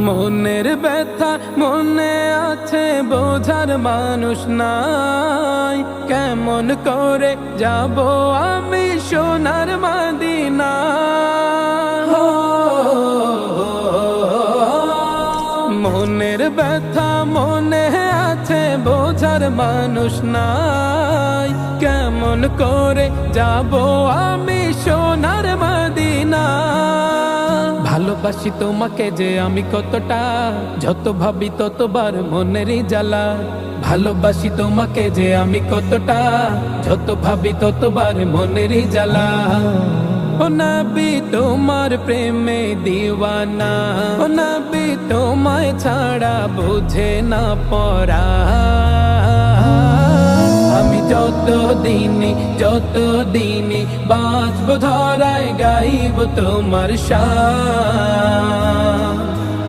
মনের ব্যথা মনে আছে, বোঝার মানুষ নাই। কেমন করে যাব আমি সোনার মদিনা? মনের ব্যথা মনে আছে, বোঝার মানুষ নাই। কেমন করে যাব আমি সোনার মদিনা? ভালোবাসি তোমাকে যে আমি কতটা, যত ভাবি ততবার মনেরই জ্বালা। ভালোবাসি তোমাকে যে আমি কতটা, যত ভাবি ততবার মনেরই জ্বালা। ও নবী তোমার প্রেমে দিওয়ানা, ও নবী তোমায় ছাড়া বুঝে না পরা। আমি যত দিনে বাঁচব ধরায় গাইব তোমার শান।